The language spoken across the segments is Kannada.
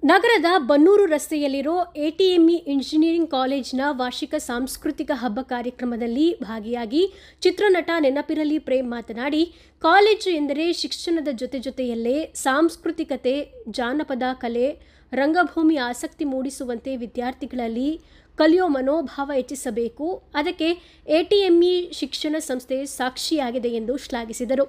ನಗರದ ಬನ್ನೂರು ರಸ್ತೆಯಲ್ಲಿರೋ ಎಟಿಎಂಇ ಇಂಜಿನಿಯರಿಂಗ್ ಕಾಲೇಜಿನ ವಾರ್ಷಿಕ ಸಾಂಸ್ಕೃತಿಕ ಹಬ್ಬ ಕಾರ್ಯಕ್ರಮದಲ್ಲಿ ಭಾಗಿಯಾಗಿ ಚಿತ್ರನಟ ನೆನಪಿರಲಿ ಪ್ರೇಮ್ ಮಾತನಾಡಿ, ಕಾಲೇಜು ಎಂದರೆ ಶಿಕ್ಷಣದ ಜೊತೆಯಲ್ಲೇ ಸಾಂಸ್ಕೃತಿಕತೆ, ಜಾನಪದ ಕಲೆ, ರಂಗಭೂಮಿ ಆಸಕ್ತಿ ಮೂಡಿಸುವಂತೆ ವಿದ್ಯಾರ್ಥಿಗಳಲ್ಲಿ ಕಲಿಯೋ ಮನೋಭಾವ ಹೆಚ್ಚಿಸಬೇಕು. ಅದಕ್ಕೆ ಎಟಿಎಂಇ ಶಿಕ್ಷಣ ಸಂಸ್ಥೆ ಸಾಕ್ಷಿಯಾಗಿದೆ ಎಂದು ಶ್ಲಾಘಿಸಿದರು.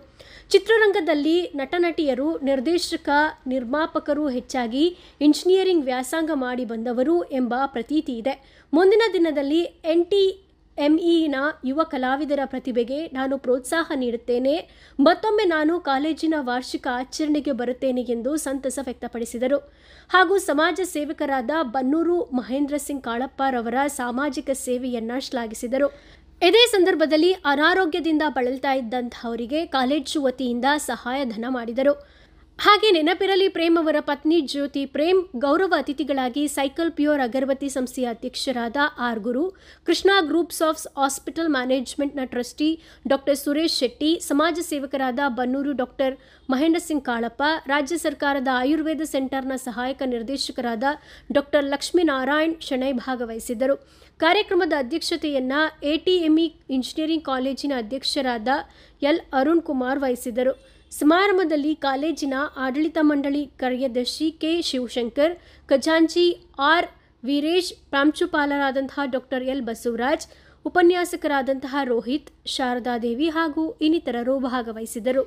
ಚಿತ್ರರಂಗದಲ್ಲಿ ನಟನಟಿಯರು, ನಿರ್ದೇಶಕ, ನಿರ್ಮಾಪಕರು ಹೆಚ್ಚಾಗಿ ಇಂಜಿನಿಯರಿಂಗ್ ವ್ಯಾಸಂಗ ಮಾಡಿ ಬಂದವರು ಎಂಬ ಪ್ರತೀತಿ ಇದೆ. ಮುಂದಿನ ದಿನದಲ್ಲಿ ಎಟಿಎಂಇನ ಯುವ ಕಲಾವಿದರ ಪ್ರತಿಭೆಗೆ ನಾನು ಪ್ರೋತ್ಸಾಹ ನೀಡುತ್ತೇನೆ. ಮತ್ತೊಮ್ಮೆ ನಾನು ಕಾಲೇಜಿನ ವಾರ್ಷಿಕ ಆಚರಣೆಗೆ ಬರುತ್ತೇನೆ ಎಂದು ಸಂತಸ ವ್ಯಕ್ತಪಡಿಸಿದರು. ಹಾಗೂ ಸಮಾಜ ಸೇವಕರಾದ ಬನ್ನೂರು ಮಹೇಂದ್ರ ಸಿಂಗ್ ಕಾಳಪ್ಪರವರ ಸಾಮಾಜಿಕ ಸೇವೆಯನ್ನ ಶ್ಲಾಘಿಸಿದರು. ಇದೇ ಸಂದರ್ಭದಲ್ಲಿ ಅನಾರೋಗ್ಯದಿಂದ ಬಳಲ್ತಾ ಇದ್ದಂಥವರಿಗೆ ಕಾಲೇಜು ವತಿಯಿಂದ ಸಹಾಯಧನ ಮಾಡಿದರು. ಹಾಗೆ ನೆನಪಿರಲಿ ಪ್ರೇಮ್ ಅವರ ಪತ್ನಿ ಜ್ಯೋತಿ ಪ್ರೇಮ್ ಗೌರವ ಅತಿಥಿಗಳಾಗಿ ಸೈಕಲ್ ಪ್ಯೂರ್ ಅಗರಬತ್ತಿ ಸಂಸ್ಥೆಯ ಅಧ್ಯಕ್ಷರಾದ R Guru, Krishna groups of hospital ಮ್ಯಾನೇಜ್ಮೆಂಟ್ನ ಟ್ರಸ್ಟಿ ಡಾಕ್ಟರ್ ಸುರೇಶ್ ಶೆಟ್ಟಿ, ಸಮಾಜ ಸೇವಕರಾದ ಬನ್ನೂರು ಡಾಕ್ಟರ್ ಮಹೇಂದ್ರ ಸಿಂಗ್ ಕಾಳಪ್ಪ, ರಾಜ್ಯ ಸರ್ಕಾರದ ಆಯುರ್ವೇದ ಸೆಂಟರ್ನ ಸಹಾಯಕ ನಿರ್ದೇಶಕರಾದ ಡಾಕ್ಟರ್ ಲಕ್ಷ್ಮೀನಾರಾಯಣ್ ಶೆಣೈ ಭಾಗವಹಿಸಿದ್ದರು. ಕಾರ್ಯಕ್ರಮದ ಅಧ್ಯಕ್ಷತೆಯನ್ನ ಎಟಿಎಂಇ ಇಂಜಿನಿಯರಿಂಗ್ ಕಾಲೇಜಿನ ಅಧ್ಯಕ್ಷರಾದ ಎಲ್ ಅರುಣ್ ಕುಮಾರ್ ವಹಿಸಿದರು. ಸಮಾರಂಭದಲ್ಲಿ ಕಾಲೇಜಿನ ಆಡಳಿತ ಮಂಡಳಿ ಕಾರ್ಯದರ್ಶಿ ಕೆ ಶಿವಶಂಕರ್, ಖಜಾಂಚಿ ಆರ್ ವೀರೇಶ್, ಪ್ರಾಂಶುಪಾಲರಾದಂತಹ ಡಾಕ್ಟರ್ ಎಲ್ ಬಸವರಾಜ್, ಉಪನ್ಯಾಸಕರಾದಂತಹ ರೋಹಿತ್, ಶಾರದಾದೇವಿ ಹಾಗೂ ಇನ್ನಿತರರು ಭಾಗವಹಿಸಿದರು.